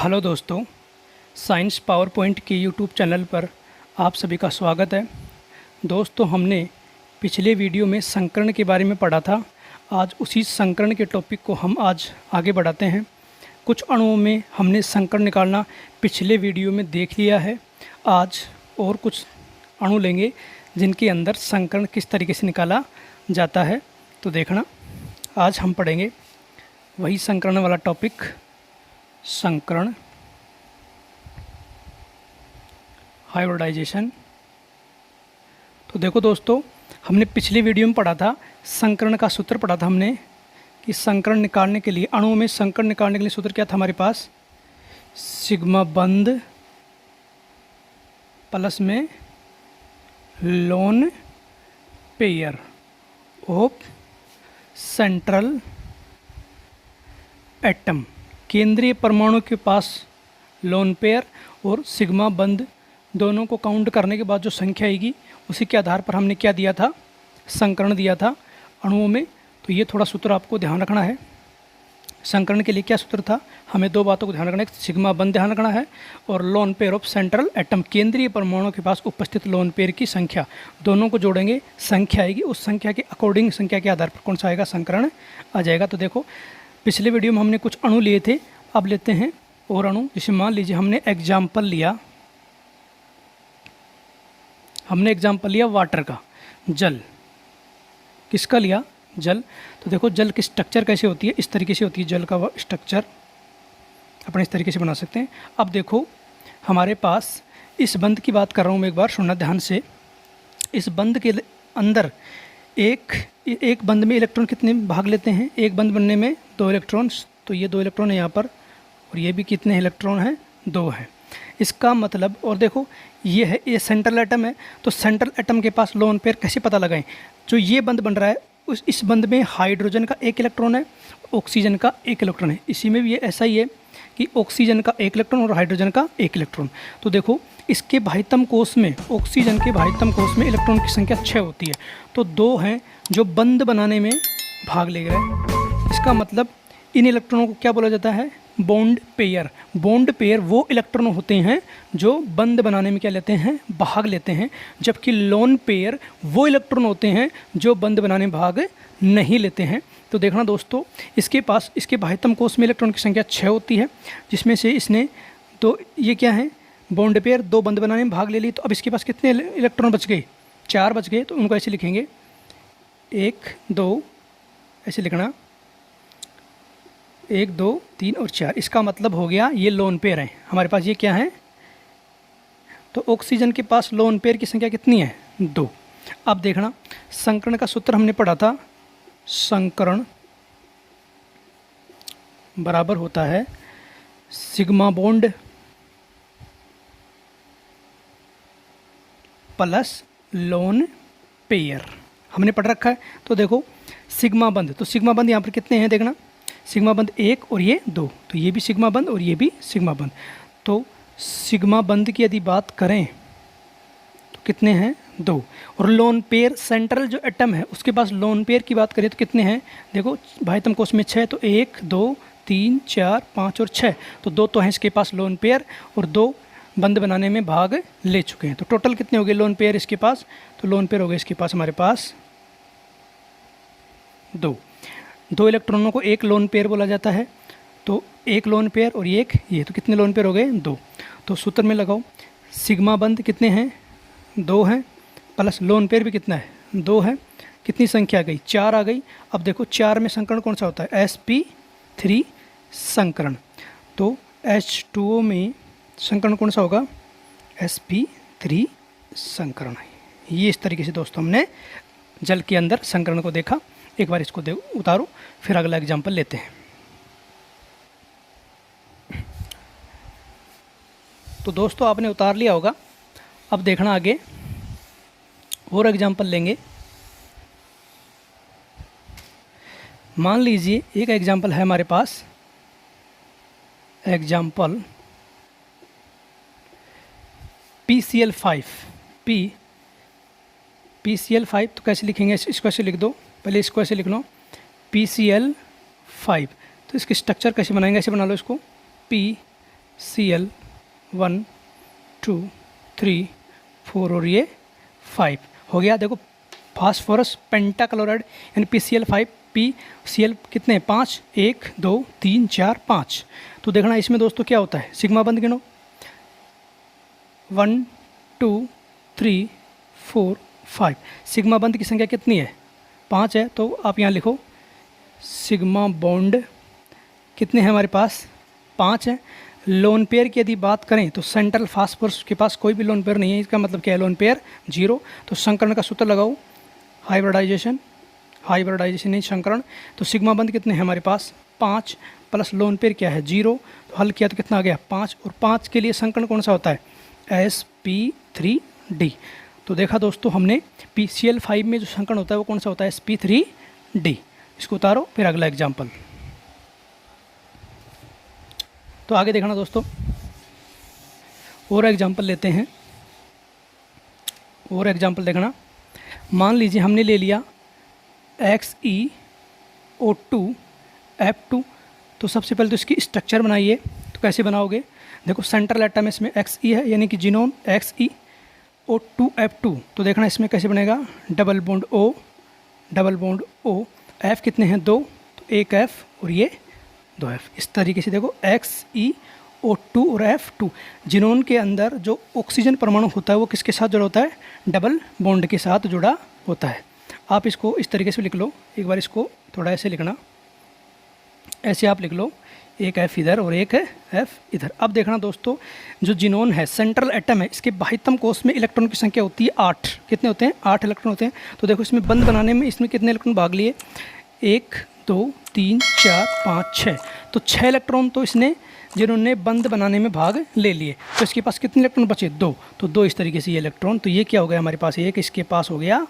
Hello दोस्तों, science power point के YouTube channel पर आप सभी का स्वागत है। दोस्तों, हमने पिछले वीडियो में संकरण के बारे में पढ़ा था। आज उसी संकरण के टॉपिक को हम आज आगे बढ़ाते हैं। कुछ अणुओं में हमने संकरण निकालना पिछले वीडियो में देख लिया है। आज और कुछ अणु लेंगे जिनके अंदर संकरण किस तरीके से निकाला जाता है, तो देखना। आज हम पढ़ेंगे वही संकरण वाला टॉपिक, संकरण, हाइब्रिडाइजेशन। तो देखो दोस्तों, हमने पिछले वीडियो में पढ़ा था, संकरण का सूत्र पढ़ा था हमने कि संकरण निकालने के लिए, अणुओं में संकरण निकालने के लिए सूत्र क्या था हमारे पास? सिग्मा बंध प्लस में lone pair of central atom. केंद्रीय परमाणु के पास लोन पेयर और सिग्मा बंध दोनों को काउंट करने के बाद जो संख्या आएगी, उसी के आधार पर हमने क्या दिया था? संकरण दिया था अणुओं में। तो ये थोड़ा सूत्र आपको ध्यान रखना है। संकरण के लिए क्या सूत्र था? हमें दो बातों को ध्यान रखना है, सिग्मा बंध ध्यान रखना है और lone pair of central atom, केंद्रीय परमाणु के पास उपस्थित लोन पेयर की संख्या। दोनों को जोड़ेंगे, संख्या आएगी, उस संख्या के अकॉर्डिंग, संख्या के आधार पर कौन सा आएगा? संकरण आ जाएगा। तो देखो, पिछले वीडियो में हमने कुछ अणु लिए थे, अब लेते हैं और अणु। जैसे मान लीजिए हमने एग्जाम्पल लिया वाटर का, जल। किसका लिया? जल। तो देखो जल की स्ट्रक्चर कैसे होती है? इस तरीके से होती है जल का स्ट्रक्चर, अपने इस तरीके से बना सकते हैं। अब देखो हमारे पास, इस बंध की बात कर रहा हूँ मैं, एक बार सुनना ध्यान से। इस बंध के अंदर एक बंध में इलेक्ट्रॉन कितने भाग लेते हैं? एक बंध बनने में 2 इलेक्ट्रॉन्स। तो ये 2 इलेक्ट्रॉन है यहाँ पर, और ये भी कितने इलेक्ट्रॉन हैं? 2 हैं। इसका मतलब, और देखो ये सेंट्रल एटम है, तो सेंट्रल एटम के पास लोन पेयर कैसे पता लगाएं? जो ये बंध बन रहा है, इस बंध में हाइड्रोजन का 1 इलेक्ट्रॉन है, ऑक्सीजन का 1 इलेक्ट्रॉन है। इसी में भी ये ऐसा ही है कि ऑक्सीजन का 1 इलेक्ट्रॉन और हाइड्रोजन का 1 इलेक्ट्रॉन। तो देखो इसके भाइतम कोष में, ऑक्सीजन के भाइतम कोष में इलेक्ट्रॉन की संख्या 6 होती है। तो 2 हैं जो बंध बनाने में भाग ले रहे। इसका मतलब इन इलेक्ट्रॉनों को क्या बोला जाता है? Bond pair. बॉन्ड पेयर वो इलेक्ट्रॉन होते हैं जो बंध बनाने में क्या लेते हैं? भाग लेते हैं। जबकि लोन पेयर वो इलेक्ट्रॉन होते हैं जो बंध बनाने में भाग नहीं लेते हैं। तो देखना दोस्तों, इसके पास, इसके भाइतम कोष में इलेक्ट्रॉन की संख्या 6 होती है, जिसमें से इसने तो ये क्या है? बॉन्ड पेयर, 2 बंध बनाने में भाग ले ली। तो अब इसके पास कितने इलेक्ट्रॉन बच गए? 4 बच गए। तो उनको ऐसे लिखेंगे, 1 2, ऐसे लिखना, 1 2 3 और 4। इसका मतलब हो गया ये लोन पेयर है हमारे पास। ये क्या है? तो ऑक्सीजन के पास लोन पेयर की संख्या कितनी है? 2। अब देखना, संकरण का सूत्र हमने पढ़ा था, संकरण बराबर होता है sigma bond plus lone pair. हमने पढ़ रखा है। तो देखो सिग्मा बंध, तो सिग्मा बंध यहाँ पर कितने हैं? देखना, सिग्मा बंध 1 और ये 2, तो ये भी सिग्मा बंध और ये भी सिग्मा बंध। तो सिग्मा बंध की यदि बात करें तो कितने हैं? 2। और लोन पेयर, सेंट्रल जो एटम है उसके पास लोन पेयर की बात करें तो कितने हैं? देखो भाइतम कोष में 6, तो 1 2 3 4 5 और 6। तो 2 तो हैं इसके पास लोन पेयर, और 2 बंध बनाने में भाग ले चुके हैं। तो टोटल कितने हो गए लोन पेयर इसके पास? तो लोन पेयर हो गए इसके पास हमारे पास 2 इलेक्ट्रॉनों को एक लोन पेयर बोला जाता है। तो एक लोन पेयर और ये, तो कितने लोन पेयर हो गए? 2। तो सूत्र में लगाओ, सिग्मा बंध कितने हैं? 2 हैं, प्लस लोन पेयर भी कितना है? 2 है। कितनी संख्या आ गई? 4 आ गई। अब देखो 4 में संकरण कौन सा होता है? sp3 संकरण। तो H2O में संकरण कौन सा होगा? sp3 संकरण। ये इस तरीके से दोस्तों हमने जल के अंदर संकरण को देखा। एक बार इसको उतारो, फिर अगला एग्जाम्पल लेते हैं। तो दोस्तों आपने उतार लिया होगा। अब देखना आगे और एग्जाम्पल लेंगे। मान लीजिए एक एग्जाम्पल है हमारे पास, एग्जाम्पल PCl5। PCl5 तो कैसे लिखेंगे? इसको ऐसे लिख दो, पहले इसको ऐसे लिख लो, PCl5। तो इसकी स्ट्रक्चर कैसे बनाएंगे? ऐसे बना लो इसको, P Cl1 2 3 4 और ये 5 हो गया। देखो फास्फोरस पेंटाक्लोराइड यानी PCl5 PCl कितने 5 1 2 3 4 5। तो देखना इसमें दोस्तों क्या होता है, सिग्मा बंद गिनो 1 2 3 4 5। सिग्मा बंद की संख्या कितनी है 5 है, तो आप यहाँ लिखो सिग्मा बॉन्ड कितने हैं हमारे पास 5 है। लोन पेयर की यदि बात करें तो सेंट्रल फास्फोरस के पास कोई भी लोन पेयर नहीं है, इसका मतलब क्या है लोन पेयर 0। तो संकरण का सूत्र लगाओ हाइब्रिडाइजेशन नहीं संकरण। तो सिग्मा बंद कितने हैं हमारे पास 5 प्लस लोन पेयर क्या है 0। तो हल किया तो कितना आ गया 5, और 5 के लिए संकरण कौन सा होता है sp3d। तो देखा दोस्तों हमने PCl5 में जो संकरण होता है वो कौन सा होता है sp3d। इसको उतारो फिर अगला एग्जाम्पल। तो आगे देखना दोस्तों, और एग्जाम्पल लेते हैं, और एग्जाम्पल देखना। मान लीजिए हमने ले लिया XeO2F2। तो सबसे पहले तो इसकी स्ट्रक्चर बनाइए। तो कैसे बनाओगे, देखो सेंट्रल एटम इसमें Xe है यानी कि जिनोन XeO2F2। तो देखना इसमें कैसे बनेगा डबल बॉन्ड O F कितने हैं 2, तो एक F और ये 2F। इस तरीके से देखो XeO2 और F2 जिनोन के अंदर जो ऑक्सीजन परमाणु होता है वो किसके साथ जुड़ा होता है डबल बॉन्ड के साथ जुड़ा होता है। आप इसको इस तरीके से लिख लो, एक बार इसको थोड़ा ऐसे लिखना, ऐसे आप लिख लो, एक F इधर और एक F इधर। अब देखना दोस्तों जो जिनोन है सेंट्रल एटम है, इसके बाह्यतम कोष में इलेक्ट्रॉन की संख्या होती है 8। कितने होते हैं 8 इलेक्ट्रॉन होते हैं। तो देखो इसमें बंद बनाने में इसमें कितने इलेक्ट्रॉन भाग लिए 1 2 3 4 5 6। तो 6 इलेक्ट्रॉन तो इसने जिन्होंने बंद बनाने में भाग ले लिए। तो इसके पास कितने इलेक्ट्रॉन बचे 2। तो 2 इस तरीके से ये इलेक्ट्रॉन, तो ये क्या हो गया हमारे पास एक, इसके पास हो गया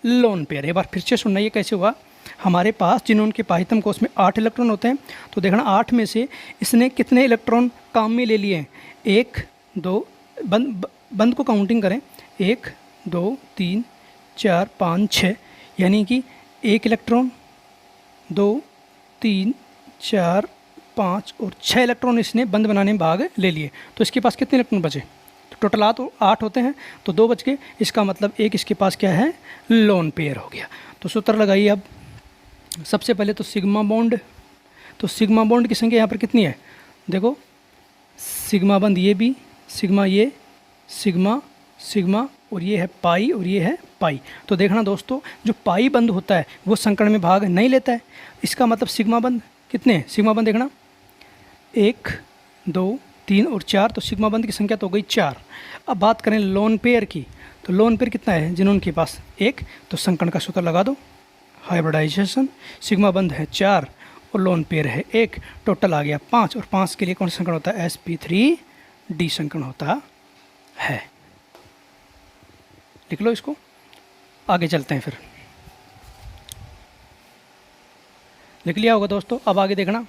लोन पेयर। एक बार फिर से सुनना ये कैसे हुआ, हमारे पास जिन्होंने के बाह्यतम कोष में 8 इलेक्ट्रॉन होते हैं। तो देखना 8 में से इसने कितने इलेक्ट्रॉन काम में ले लिए हैं 1 2, बंद को काउंटिंग करें 1 2 3 4 5 6, यानी कि 1 इलेक्ट्रॉन 2 3 4 5 और 6 इलेक्ट्रॉन इसने बंद बनाने में भाग ले लिए। तो इसके पास कितने इलेक्ट्रॉन बचे, तो टोटल 8 होते हैं, तो 2 बच गए। इसका मतलब एक इसके पास क्या है लोन पेयर हो गया। तो सूत्र लगाइए। अब सबसे पहले तो सिग्मा बॉन्ड, तो सिग्मा बॉन्ड की संख्या यहाँ पर कितनी है देखो, सिग्मा बंद ये भी, सिग्मा ये, सिग्मा सिग्मा और ये है पाई और ये है पाई। तो देखना दोस्तों जो पाई बंद होता है वो संकरण में भाग नहीं लेता है। इसका मतलब सिग्मा बंद कितने हैं, सिग्मा बंद देखना 1 2 3 और 4। तो सिग्मा बंद की संख्या तो हो गई 4। अब बात करें लोन पेयर की, तो लोन पेयर कितना है जिन्होंने के पास 1। तो संकरण का सूत्र लगा दो हाइब्रिडाइजेशन, सिग्मा बंद है 4 और लोन पेयर है 1, टोटल आ गया 5। और 5 के लिए कौन सा संकरण होता है sp3d संकरण होता है। लिख लो इसको, आगे चलते हैं फिर। लिख लिया होगा दोस्तों। अब आगे देखना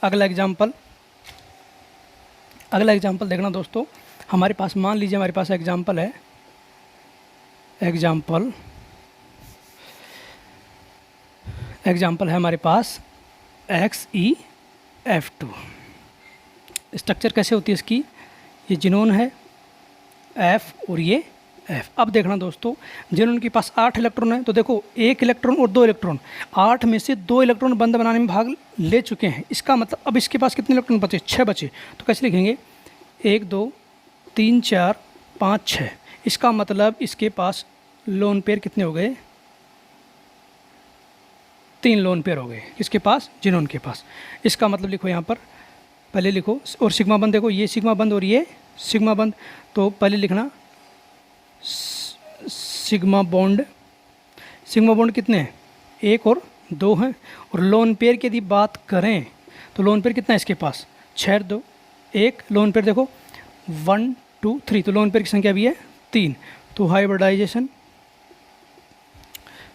अगला एग्जाम्पल देखना दोस्तों। हमारे पास मान लीजिए हमारे पास एग्जाम्पल है, एग्जाम्पल है हमारे पास XeF2। स्ट्रक्चर कैसे होती है इसकी, ये जिनोन है F और ये F। अब देखना दोस्तों जिनोन के पास 8 इलेक्ट्रॉन है, तो देखो 1 इलेक्ट्रॉन और 2 इलेक्ट्रॉन, 8 में से 2 इलेक्ट्रॉन बंद बनाने में भाग ले चुके हैं। इसका मतलब अब इसके पास कितने इलेक्ट्रॉन बचे 6 बचे। तो कैसे लिखेंगे 1 2 3 4 5 6। इसका मतलब इसके पास लोन पेयर कितने हो गए 3 लोन पेयर हो गए किसके पास जिनोन के पास। इसका मतलब लिखो यहाँ पर पहले लिखो, और सिग्मा बंद देखो ये सिग्मा बंद और ये सिग्मा बंद। तो पहले लिखना सिग्मा बॉन्ड कितने हैं 1 और 2 हैं। और लोन पेयर की यदि बात करें तो लोन पेयर कितना है इसके पास 6 2 1। लोन पेयर देखो 1 2 3, तो लोन पेयर की संख्या भी है 3। तो हाइब्रिडाइजेशन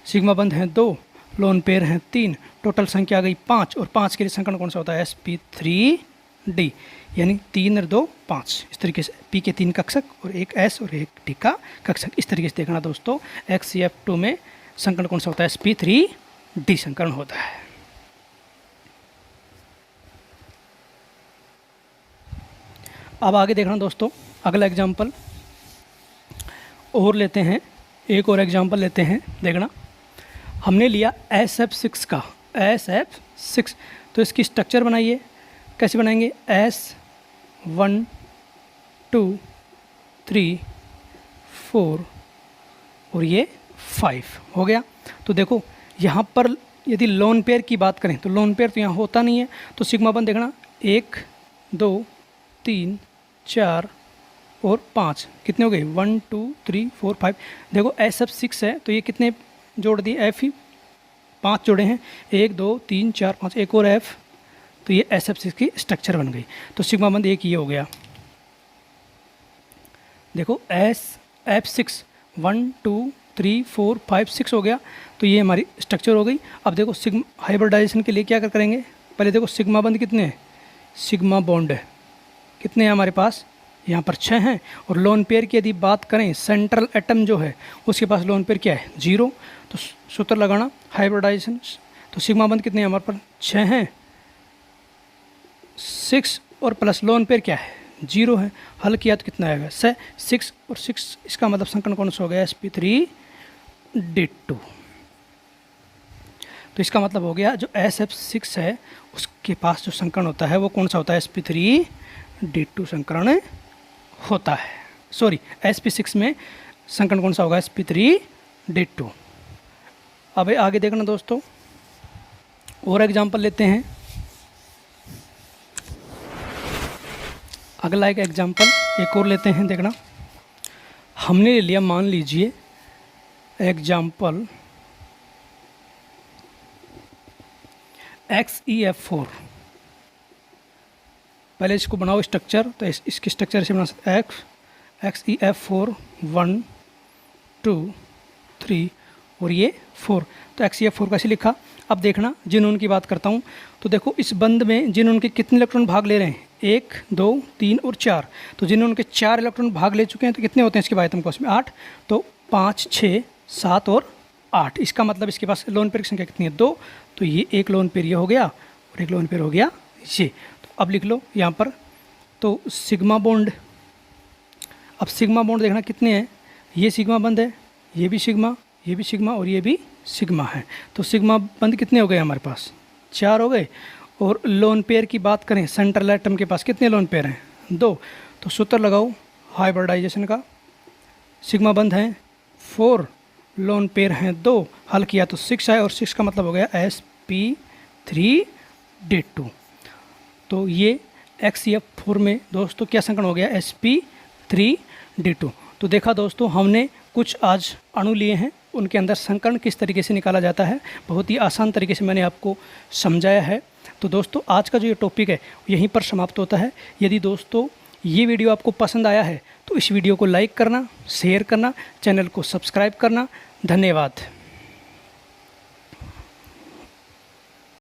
सिग्मा बंद हैं 2, लोन पेयर हैं 3, टोटल संख्या आ गई 5। और 5 के लिए संकरण कौन सा होता है sp3d, यानी 3 और 2 5। इस तरीके से p के 3 कक्षक और एक s और एक d का कक्षक। इस तरीके से देखना दोस्तों XeF2 में संकरण कौन सा होता है sp3d संकरण होता है। अब आगे देखना दोस्तों, अगला एग्जाम्पल और लेते हैं, एक और एग्जाम्पल लेते हैं। देखना, हमने लिया SF6 का, SF6, तो इसकी स्ट्रक्चर बनाइए। कैसे बनाएंगे? S1 2 3 4 और ये 5 हो गया। तो देखो यहाँ पर यदि लोन पेयर की बात करें तो लोन पेयर तो यहाँ होता नहीं है, तो सिग्मा बंद देखना 1 2 3 4 और 5, कितने हो गए? 1 2 3 4 5। देखो SF6 है तो ये कितने जोड़ दिए? F ही 5 जोड़े हैं, 1 2 3 4 5, एक और F, तो ये SF6 की स्ट्रक्चर बन गई। तो सिग्मा बंद एक ये हो गया। देखो SF6 1 2 3 4 5 6 हो गया, तो ये हमारी स्ट्रक्चर हो गई। अब देखो सिग्मा हाइब्रिडाइजेशन के लिए क्या करेंगे? पहले देखो सिग्मा बंद कितने हैं? सिग्मा बॉन्ड कितने हैं हमारे पास? यहाँ पर 6 हैं। और लोन पेयर की यदि बात करें, सेंट्रल एटम जो है उसके पास लोन पेयर क्या है? 0। तो सूत्र लगाना हाइब्रिडाइजेशन, तो सिग्मा बंद कितने हैं हमारे पास? 6 हैं, 6 और प्लस लोन पेयर क्या है? 0 है। हल किया तो कितना आएगा? 6 और 6, इसका मतलब संकरण कौन सा हो गया? sp3d2। तो इसका मतलब हो गया जो SF6 है उसके पास जो संकरण होता है वो कौन सा होता है? sp3d2 संकरण होता है। सॉरी, sp6 में संकरण कौन सा होगा? sp3d2। अब आगे देखना दोस्तों, और एग्जाम्पल लेते हैं। अगला एक एग्जाम्पल एक और लेते हैं। देखना, हमने ले लिया, मान लीजिए एग्जाम्पल XeF4। पहले इसको बनाओ स्ट्रक्चर, तो इसकी स्ट्रक्चर से बना सकते XeF4 1 2 3 और ये 4। तो XeF4 कैसे लिखा? अब देखना, जिनोन की बात करता हूँ तो देखो इस बंद में जिनोन के कितने इलेक्ट्रॉन भाग ले रहे हैं? 1 2 3 और 4। तो जिनोन के 4 इलेक्ट्रॉन भाग ले चुके हैं, तो कितने होते हैं इसके आयतन कोश में? 8। तो 5 6 7 और 8, इसका मतलब इसके पास लोन पेयर की संख्या कितनी है? 2। तो ये एक लोन पेयर ये हो गया और एक लोन पेयर हो गया ये। तो अब लिख लो यहाँ पर, तो सिग्मा बॉन्ड, अब सिग्मा बॉन्ड देखना कितने हैं? ये सिग्मा बंद है, ये भी सिग्मा, ये भी सिग्मा और ये भी सिग्मा है। तो सिग्मा बंद कितने हो गए हमारे पास? 4 हो गए। और लोन पेयर की बात करें, सेंट्रल एटम के पास कितने लोन पेयर हैं? 2। तो सूत्र लगाओ हाइब्रिडाइजेशन का, सिग्मा बंद हैं 4, लोन पेयर हैं 2, हल किया तो 6 है और 6 का मतलब हो गया sp3d2। तो ये XeF4 में दोस्तों क्या संकरण हो गया? sp3d2। तो देखा दोस्तों, हमने कुछ आज अणु लिए हैं, उनके अंदर संकरण किस तरीके से निकाला जाता है, बहुत ही आसान तरीके से मैंने आपको समझाया है। तो दोस्तों आज का जो ये टॉपिक है यहीं पर समाप्त होता है। यदि दोस्तों ये वीडियो आपको पसंद आया है तो इस वीडियो को लाइक करना, शेयर करना, चैनल को सब्सक्राइब करना। धन्यवाद।